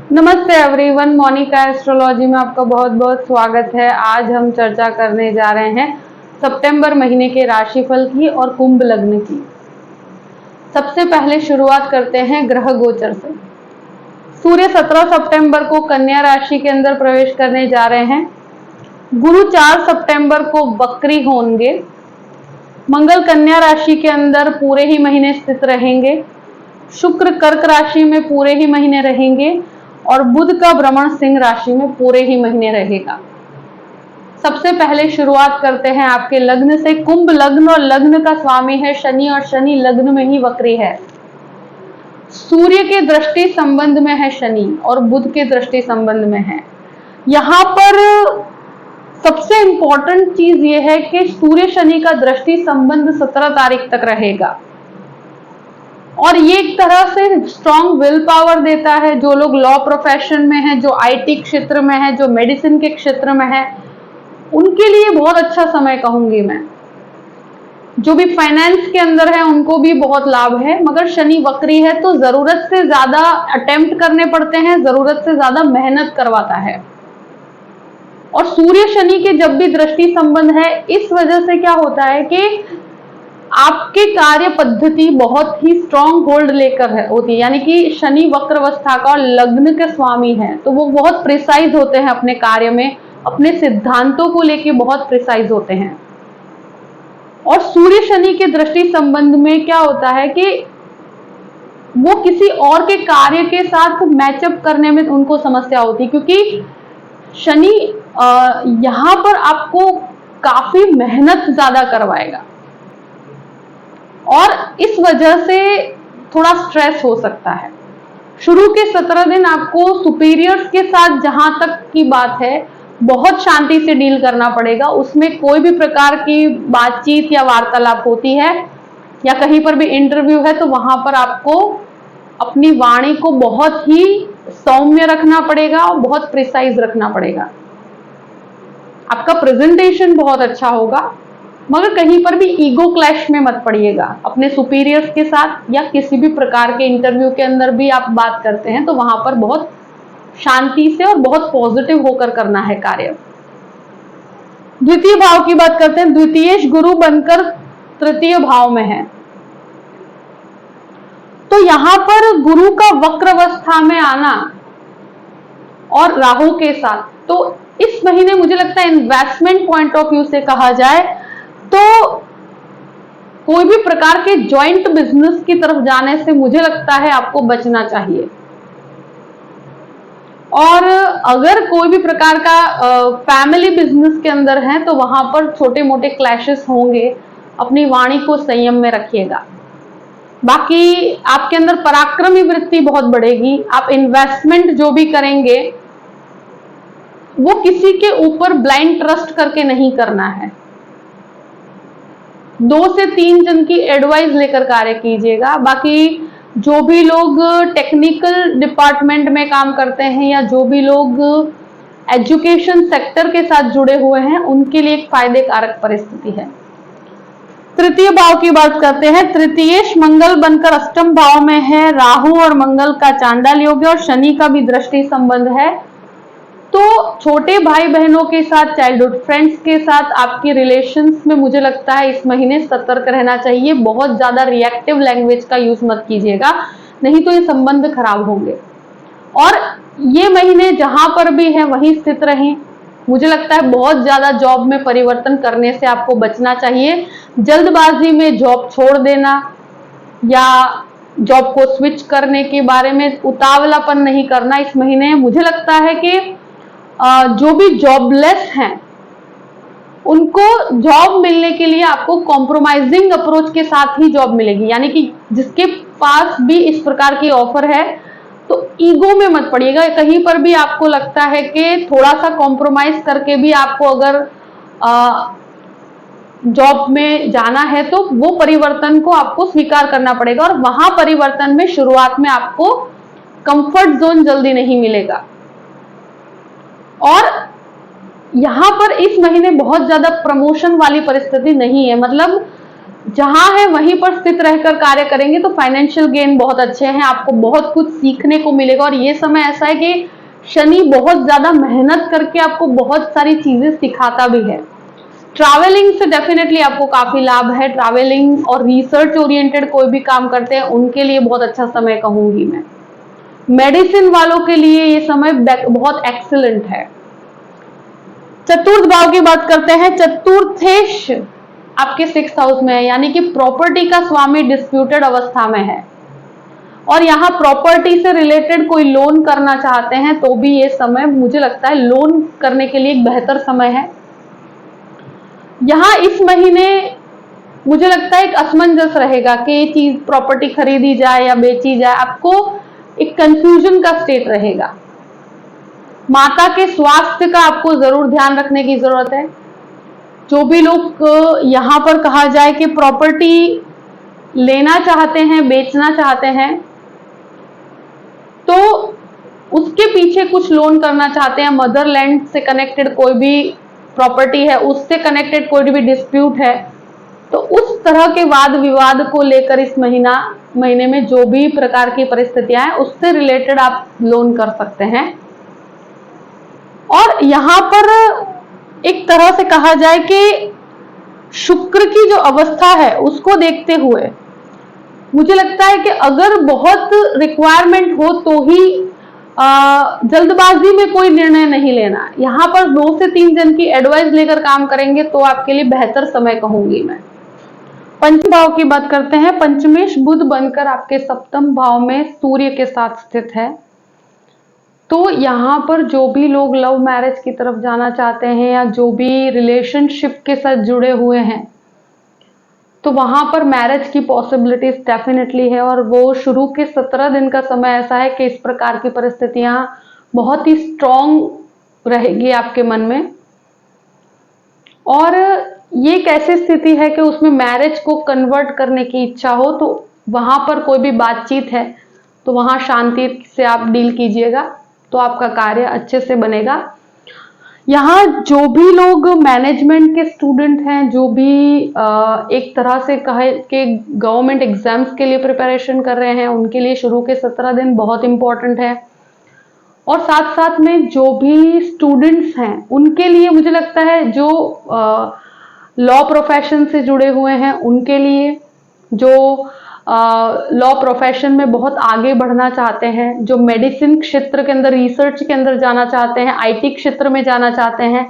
नमस्ते everyone, Monika astrology में आपका बहुत बहुत स्वागत है। आज हम चर्चा करने जा रहे हैं सितंबर महीने के राशिफल की और कुंभ लग्न की। सबसे पहले शुरुआत करते हैं ग्रह गोचर से। सूर्य 17 सितंबर को कन्या राशि के अंदर प्रवेश करने जा रहे हैं। गुरु 4 सितंबर को वक्री होंगे। मंगल कन्या राशि के अंदर पूरे ही महीने स्थित रहेंगे। शुक्र कर्क राशि में पूरे ही महीने रहेंगे और बुध का भ्रमण सिंह राशि में पूरे ही महीने रहेगा। सबसे पहले शुरुआत करते हैं आपके लग्न से। कुंभ लग्न और लग्न का स्वामी है शनि और शनि लग्न में ही वक्री है। सूर्य के दृष्टि संबंध में है शनि और बुध के दृष्टि संबंध में है। यहां पर सबसे इंपॉर्टेंट चीज यह है कि सूर्य शनि का दृष्टि संबंध 17 तारीख तक रहेगा और ये एक तरह से स्ट्रॉन्ग विल पावर देता है। जो लोग लॉ प्रोफेशन में है, जो आईटी क्षेत्र में है, जो मेडिसिन के क्षेत्र में है, उनके लिए बहुत अच्छा समय कहूंगी मैं। जो भी फाइनेंस के अंदर है उनको भी बहुत लाभ है, मगर शनि वक्री है तो जरूरत से ज्यादा अटेम्प्ट करने पड़ते हैं, जरूरत से ज्यादा मेहनत करवाता है। और सूर्य शनि के जब भी दृष्टि संबंध है, इस वजह से क्या होता है कि आपके कार्य पद्धति बहुत ही स्ट्रॉन्ग होल्ड लेकर होती है। यानी कि शनि वक्रावस्था का और लग्न के स्वामी है तो वो बहुत प्रिसाइज होते हैं अपने कार्य में, अपने सिद्धांतों को लेके बहुत प्रिसाइज होते हैं। और सूर्य शनि के दृष्टि संबंध में क्या होता है कि वो किसी और के कार्य के साथ मैचअप करने में उनको समस्या होती है, क्योंकि शनि यहां पर आपको काफी मेहनत ज्यादा करवाएगा और इस वजह से थोड़ा स्ट्रेस हो सकता है। शुरू के 17 दिन आपको सुपीरियर्स के साथ, जहां तक की बात है, बहुत शांति से डील करना पड़ेगा। उसमें कोई भी प्रकार की बातचीत या वार्तालाप होती है या कहीं पर भी इंटरव्यू है तो वहां पर आपको अपनी वाणी को बहुत ही सौम्य रखना पड़ेगा और बहुत प्रिसाइज रखना पड़ेगा। आपका प्रेजेंटेशन बहुत अच्छा होगा, मगर कहीं पर भी ईगो क्लैश में मत पड़िएगा अपने सुपीरियर्स के साथ। या किसी भी प्रकार के इंटरव्यू के अंदर भी आप बात करते हैं तो वहां पर बहुत शांति से और बहुत पॉजिटिव होकर करना है कार्य। द्वितीय भाव की बात करते हैं। द्वितीयेश गुरु बनकर तृतीय भाव में है तो यहां पर गुरु का वक्रावस्था में आना और राहु के साथ, तो इस महीने मुझे लगता है इन्वेस्टमेंट पॉइंट ऑफ व्यू से कहा जाए तो कोई भी प्रकार के जॉइंट बिजनेस की तरफ जाने से मुझे लगता है आपको बचना चाहिए। और अगर कोई भी प्रकार का फैमिली बिजनेस के अंदर है तो वहां पर छोटे मोटे क्लैशेस होंगे, अपनी वाणी को संयम में रखिएगा। बाकी आपके अंदर पराक्रमी वृत्ति बहुत बढ़ेगी। आप इन्वेस्टमेंट जो भी करेंगे वो किसी के ऊपर ब्लाइंड ट्रस्ट करके नहीं करना है। 2 से 3 जन की एडवाइस लेकर कार्य कीजिएगा। बाकी जो भी लोग टेक्निकल डिपार्टमेंट में काम करते हैं या जो भी लोग एजुकेशन सेक्टर के साथ जुड़े हुए हैं उनके लिए एक फायदे कारक परिस्थिति है। तृतीय भाव की बात करते हैं। तृतीयेश मंगल बनकर अष्टम भाव में है। राहु और मंगल का चांडाल योग है और शनि का भी दृष्टि संबंध है। तो छोटे भाई बहनों के साथ, चाइल्डहुड फ्रेंड्स के साथ आपके रिलेशंस में मुझे लगता है इस महीने सतर्क रहना चाहिए। बहुत ज्यादा रिएक्टिव लैंग्वेज का यूज मत कीजिएगा, नहीं तो ये संबंध खराब होंगे। और ये महीने जहां पर भी है वहीं स्थित रहें। मुझे लगता है बहुत ज्यादा जॉब में परिवर्तन करने से आपको बचना चाहिए। जल्दबाजी में जॉब छोड़ देना या जॉब को स्विच करने के बारे में उतावलापन नहीं करना इस महीने। मुझे लगता है कि जो भी जॉबलेस हैं उनको जॉब मिलने के लिए आपको कॉम्प्रोमाइजिंग अप्रोच के साथ ही जॉब मिलेगी। यानी कि जिसके पास भी इस प्रकार की ऑफर है तो ईगो में मत पड़िएगा। कहीं पर भी आपको लगता है कि थोड़ा सा कॉम्प्रोमाइज करके भी आपको अगर जॉब में जाना है तो वो परिवर्तन को आपको स्वीकार करना पड़ेगा और वहां परिवर्तन में शुरुआत में आपको कंफर्ट जोन जल्दी नहीं मिलेगा। और यहां पर इस महीने बहुत ज्यादा प्रमोशन वाली परिस्थिति नहीं है। मतलब जहां है वहीं पर स्थित रहकर कार्य करेंगे तो फाइनेंशियल गेन बहुत अच्छे हैं, आपको बहुत कुछ सीखने को मिलेगा। और ये समय ऐसा है कि शनि बहुत ज्यादा मेहनत करके आपको बहुत सारी चीजें सिखाता भी है। ट्रैवलिंग से डेफिनेटली आपको काफी लाभ है। ट्रैवलिंग और रिसर्च ओरिएंटेड कोई भी काम करते हैं उनके लिए बहुत अच्छा समय कहूंगी मैं। मेडिसिन वालों के लिए ये समय बहुत एक्सीलेंट है। चतुर्थ भाव की बात करते हैं। चतुर्थेश आपके 6th हाउस में है, यानी कि प्रॉपर्टी का स्वामी डिस्प्यूटेड अवस्था में है और यहाँ प्रॉपर्टी से रिलेटेड कोई लोन करना चाहते हैं तो भी ये समय मुझे लगता है लोन करने के लिए एक बेहतर समय है। यहाँ इस महीने मुझे लगता है एक असमंजस रहेगा कि ये चीज प्रॉपर्टी खरीदी जाए या बेची जाए, आपको एक कंफ्यूजन का स्टेट रहेगा। माता के स्वास्थ्य का आपको जरूर ध्यान रखने की जरूरत है। जो भी लोग यहाँ पर कहा जाए कि प्रॉपर्टी लेना चाहते हैं, बेचना चाहते हैं, तो उसके पीछे कुछ लोन करना चाहते हैं, मदरलैंड से कनेक्टेड कोई भी प्रॉपर्टी है, उससे कनेक्टेड कोई भी डिस्प्यूट है, तो उस तरह के वाद विवाद को लेकर इस महीने में जो भी प्रकार की परिस्थितियां हैं उससे रिलेटेड आप लोन कर सकते हैं। और यहां पर एक तरह से कहा जाए कि शुक्र की जो अवस्था है उसको देखते हुए मुझे लगता है कि अगर बहुत रिक्वायरमेंट हो तो ही जल्दबाजी में कोई निर्णय नहीं लेना। यहां पर 2 से 3 जन की एडवाइस लेकर काम करेंगे तो आपके लिए बेहतर समय कहूंगी मैं। पंचम भाव की बात करते हैं। पंचमेश बुध बनकर आपके 7th भाव में सूर्य के साथ स्थित है, तो यहाँ पर जो भी लोग लव मैरिज की तरफ जाना चाहते हैं या जो भी रिलेशनशिप के साथ जुड़े हुए हैं तो वहां पर मैरिज की पॉसिबिलिटीज डेफिनेटली है। और वो शुरू के 17 दिन का समय ऐसा है कि इस प्रकार की परिस्थितियां बहुत ही स्ट्रॉन्ग रहेगी आपके मन में। और ये एक ऐसी स्थिति है कि उसमें मैरिज को कन्वर्ट करने की इच्छा हो तो वहां पर कोई भी बातचीत है तो वहां शांति से आप डील कीजिएगा तो आपका कार्य अच्छे से बनेगा। यहाँ जो भी लोग मैनेजमेंट के स्टूडेंट हैं, जो भी एक तरह से कहे कि गवर्नमेंट एग्जाम्स के लिए प्रिपरेशन कर रहे हैं, उनके लिए शुरू के 17 दिन बहुत इंपॉर्टेंट है। और साथ साथ में जो भी स्टूडेंट्स हैं उनके लिए मुझे लगता है जो लॉ प्रोफेशन से जुड़े हुए हैं उनके लिए, जो लॉ प्रोफेशन में बहुत आगे बढ़ना चाहते हैं, जो मेडिसिन क्षेत्र के अंदर रिसर्च के अंदर जाना चाहते हैं, आईटी क्षेत्र में जाना चाहते हैं,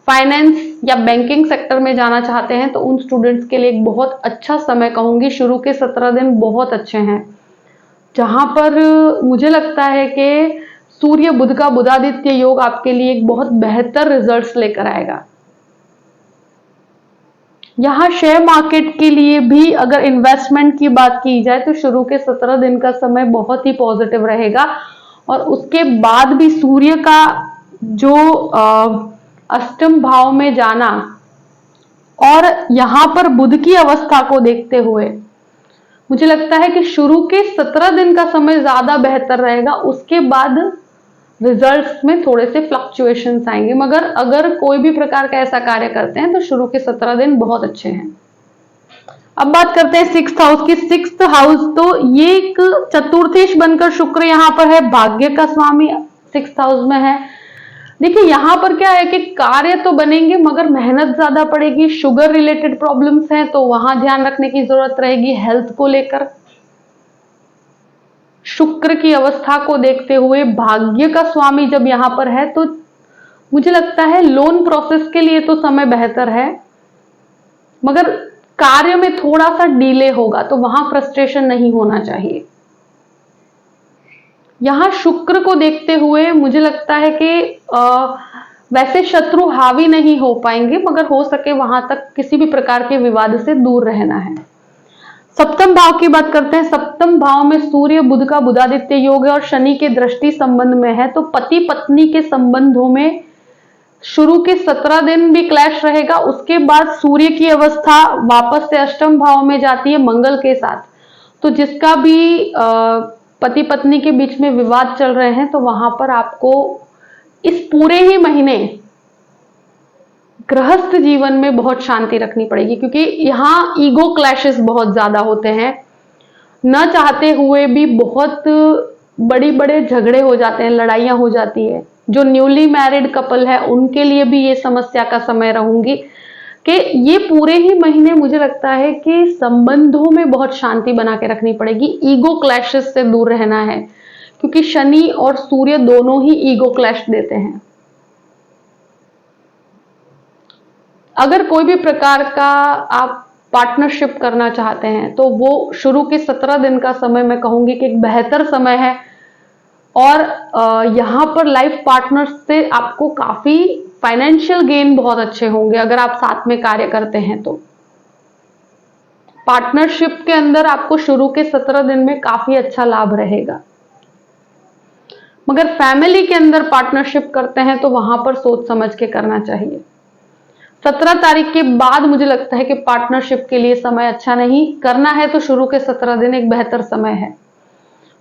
फाइनेंस या बैंकिंग सेक्टर में जाना चाहते हैं, तो उन स्टूडेंट्स के लिए एक बहुत अच्छा समय कहूंगी। शुरू के 17 दिन बहुत अच्छे हैं, जहां पर मुझे लगता है कि सूर्य बुध का बुधादित्य योग आपके लिए एक बहुत बेहतर रिजल्ट्स लेकर आएगा। यहाँ शेयर मार्केट के लिए भी अगर इन्वेस्टमेंट की बात की जाए तो शुरू के 17 दिन का समय बहुत ही पॉजिटिव रहेगा। और उसके बाद भी सूर्य का जो 8th भाव में जाना और यहाँ पर बुध की अवस्था को देखते हुए मुझे लगता है कि शुरू के 17 दिन का समय ज्यादा बेहतर रहेगा। उसके बाद रिजल्ट्स में थोड़े से फ्लक्चुएशंस आएंगे, मगर अगर कोई भी प्रकार का ऐसा कार्य करते हैं तो शुरू के 17 दिन बहुत अच्छे हैं। अब बात करते हैं 6th हाउस की। 6th हाउस तो ये एक चतुर्थेश बनकर शुक्र यहाँ पर है, भाग्य का स्वामी 6th हाउस में है। देखिए यहाँ पर क्या है कि कार्य तो बनेंगे मगर मेहनत ज्यादा पड़ेगी। शुगर रिलेटेड प्रॉब्लम्स हैं तो वहां ध्यान रखने की जरूरत रहेगी हेल्थ को लेकर। शुक्र की अवस्था को देखते हुए भाग्य का स्वामी जब यहां पर है तो मुझे लगता है लोन प्रोसेस के लिए तो समय बेहतर है, मगर कार्य में थोड़ा सा डिले होगा तो वहां फ्रस्ट्रेशन नहीं होना चाहिए। यहां शुक्र को देखते हुए मुझे लगता है कि वैसे शत्रु हावी नहीं हो पाएंगे, मगर हो सके वहां तक किसी भी प्रकार के विवाद से दूर रहना है। 7th भाव की बात करते हैं। 7th भाव में सूर्य बुध का बुधादित्य योग है और शनि के दृष्टि संबंध में है, तो पति पत्नी के संबंधों में शुरू के 17 दिन भी क्लैश रहेगा। उसके बाद सूर्य की अवस्था वापस से 8th भाव में जाती है मंगल के साथ, तो जिसका भी पति पत्नी के बीच में विवाद चल रहे हैं तो वहां पर आपको इस पूरे ही महीने गृहस्थ जीवन में बहुत शांति रखनी पड़ेगी, क्योंकि यहाँ ईगो क्लैशेस बहुत ज्यादा होते हैं। न चाहते हुए भी बहुत बड़ी बड़े झगड़े हो जाते हैं, लड़ाइयां हो जाती है। जो न्यूली मैरिड कपल है उनके लिए भी ये समस्या का समय रहूंगी कि ये पूरे ही महीने मुझे लगता है कि संबंधों में बहुत शांति बना के रखनी पड़ेगी। ईगो क्लैशेस से दूर रहना है, क्योंकि शनि और सूर्य दोनों ही ईगो क्लैश देते हैं। अगर कोई भी प्रकार का आप पार्टनरशिप करना चाहते हैं तो वो शुरू के 17 दिन का समय मैं कहूंगी कि एक बेहतर समय है। और यहाँ पर लाइफ पार्टनर से आपको काफी फाइनेंशियल गेन बहुत अच्छे होंगे अगर आप साथ में कार्य करते हैं तो। पार्टनरशिप के अंदर आपको शुरू के 17 दिन में काफी अच्छा लाभ रहेगा। मगर फैमिली के अंदर पार्टनरशिप करते हैं तो वहां पर सोच समझ के करना चाहिए। 17 तारीख के बाद मुझे लगता है कि पार्टनरशिप के लिए समय अच्छा नहीं। करना है तो शुरू के 17 दिन एक बेहतर समय है।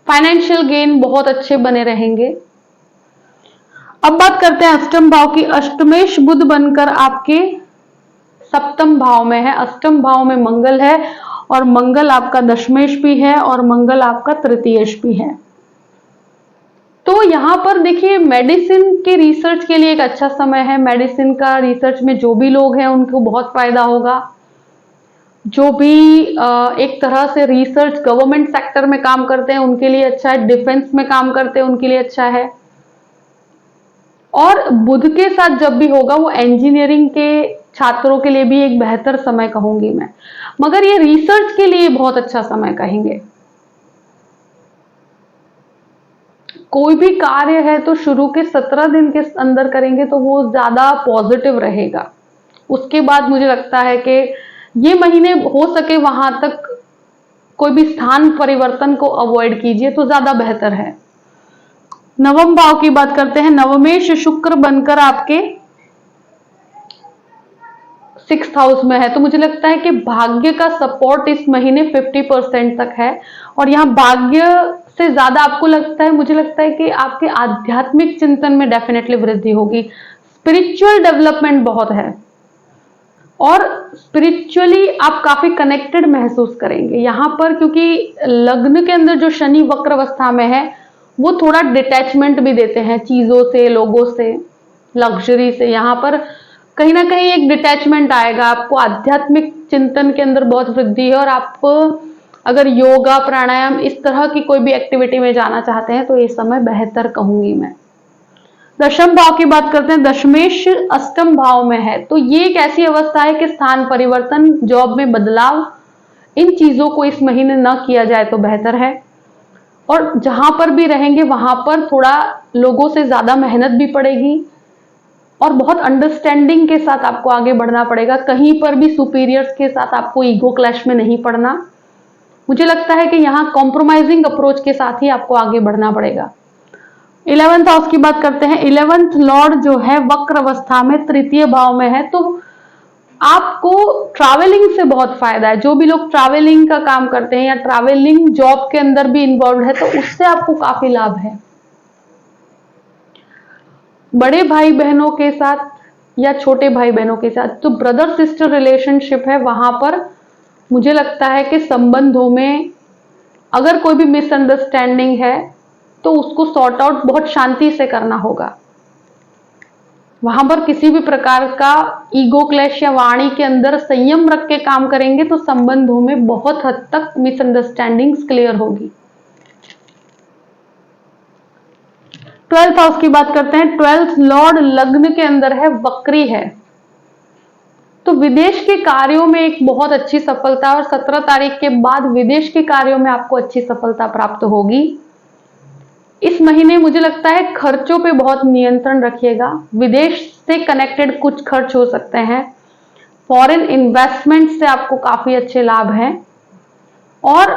फाइनेंशियल गेन बहुत अच्छे बने रहेंगे। अब बात करते हैं अष्टम भाव की। अष्टमेश बुध बनकर आपके सप्तम भाव में है। अष्टम भाव में मंगल है और मंगल आपका दशमेश भी है और मंगल आपका तृतीयेश भी है। तो यहां पर देखिए मेडिसिन के रिसर्च के लिए एक अच्छा समय है। मेडिसिन का रिसर्च में जो भी लोग हैं उनको बहुत फायदा होगा। जो भी एक तरह से रिसर्च गवर्नमेंट सेक्टर में काम करते हैं उनके लिए अच्छा है। डिफेंस में काम करते हैं उनके लिए अच्छा है। और बुध के साथ जब भी होगा वो इंजीनियरिंग के छात्रों के लिए भी एक बेहतर समय कहूंगी मैं। मगर ये रिसर्च के लिए बहुत अच्छा समय कहेंगे। कोई भी कार्य है तो शुरू के 17 दिन के अंदर करेंगे तो वो ज्यादा पॉजिटिव रहेगा। उसके बाद मुझे लगता है कि ये महीने हो सके वहां तक कोई भी स्थान परिवर्तन को अवॉइड कीजिए तो ज्यादा बेहतर है। नवम भाव की बात करते हैं। नवमेश शुक्र बनकर आपके 6th हाउस में है, तो मुझे लगता है कि भाग्य का सपोर्ट इस महीने 50% तक है। और यहाँ भाग्य से ज्यादा आपको लगता है, मुझे लगता है कि आपके आध्यात्मिक चिंतन में डेफिनेटली वृद्धि होगी। स्पिरिचुअल डेवलपमेंट बहुत है और स्पिरिचुअली आप काफी कनेक्टेड महसूस करेंगे यहां पर, क्योंकि लग्न के अंदर जो शनि वक्र अवस्था में है वो थोड़ा डिटैचमेंट भी देते हैं चीजों से, लोगों से, लग्जरी से। यहां पर कहीं ना कहीं एक डिटैचमेंट आएगा। आपको आध्यात्मिक चिंतन के अंदर बहुत वृद्धि है और आप अगर योगा प्राणायाम इस तरह की कोई भी एक्टिविटी में जाना चाहते हैं तो ये समय बेहतर कहूंगी मैं। दशम भाव की बात करते हैं। दशमेश अष्टम भाव में है, तो ये एक ऐसी अवस्था है कि स्थान परिवर्तन, जॉब में बदलाव, इन चीजों को इस महीने न किया जाए तो बेहतर है। और जहां पर भी रहेंगे वहां पर थोड़ा लोगों से ज्यादा मेहनत भी पड़ेगी और बहुत अंडरस्टैंडिंग के साथ आपको आगे बढ़ना पड़ेगा। कहीं पर भी सुपीरियर्स के साथ आपको ईगो क्लैश में नहीं पड़ना। मुझे लगता है कि यहाँ कॉम्प्रोमाइजिंग अप्रोच के साथ ही आपको आगे बढ़ना पड़ेगा। 11th हाउस की बात करते हैं। 11th लॉर्ड जो है वक्र अवस्था में तृतीय भाव में है, तो आपको ट्रैवलिंग से बहुत फायदा है। जो भी लोग ट्रैवलिंग का काम करते हैं या ट्रैवलिंग जॉब के अंदर भी इन्वॉल्व है तो उससे आपको काफी लाभ है। बड़े भाई बहनों के साथ या छोटे भाई बहनों के साथ जो ब्रदर सिस्टर रिलेशनशिप है वहां पर मुझे लगता है कि संबंधों में अगर कोई भी मिसअंडरस्टैंडिंग है तो उसको सॉर्ट आउट बहुत शांति से करना होगा। वहां पर किसी भी प्रकार का ईगो क्लैश या वाणी के अंदर संयम रख के काम करेंगे तो संबंधों में बहुत हद तक मिसअंडरस्टैंडिंग्स क्लियर होगी। 12th हाउस की बात करते हैं। 12th लॉर्ड लग्न के अंदर है, वक्री है, तो विदेश के कार्यों में एक बहुत अच्छी सफलता और 17 तारीख के बाद विदेश के कार्यों में आपको अच्छी सफलता प्राप्त होगी। इस महीने मुझे लगता है खर्चों पे बहुत नियंत्रण रखिएगा। विदेश से कनेक्टेड कुछ खर्च हो सकते हैं। फॉरेन इन्वेस्टमेंट से आपको काफी अच्छे लाभ हैं और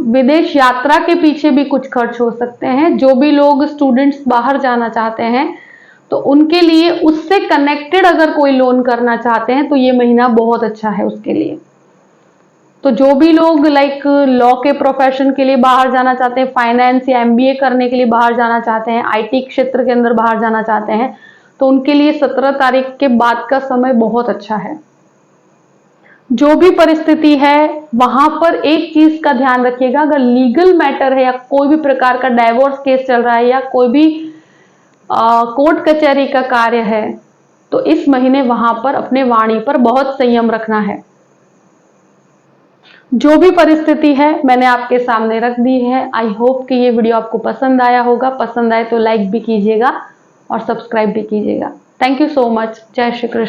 विदेश यात्रा के पीछे भी कुछ खर्च हो सकते हैं। जो भी लोग स्टूडेंट्स बाहर जाना चाहते हैं तो उनके लिए उससे कनेक्टेड अगर कोई लोन करना चाहते हैं तो ये महीना बहुत अच्छा है उसके लिए। तो जो भी लोग लाइक लॉ के प्रोफेशन के लिए बाहर जाना चाहते हैं, फाइनेंस या एमबीए करने के लिए बाहर जाना चाहते हैं, आईटी क्षेत्र के अंदर बाहर जाना चाहते हैं, तो उनके लिए 17 तारीख के बाद का समय बहुत अच्छा है। जो भी परिस्थिति है वहां पर एक चीज का ध्यान रखिएगा, अगर लीगल मैटर है या कोई भी प्रकार का डाइवोर्स केस चल रहा है या कोई भी कोर्ट कचहरी का कार्य है, तो इस महीने वहां पर अपने वाणी पर बहुत संयम रखना है। जो भी परिस्थिति है मैंने आपके सामने रख दी है। आई होप कि ये वीडियो आपको पसंद आया होगा। पसंद आए तो लाइक भी कीजिएगा और सब्सक्राइब भी कीजिएगा। Thank you so much. जय श्री कृष्ण।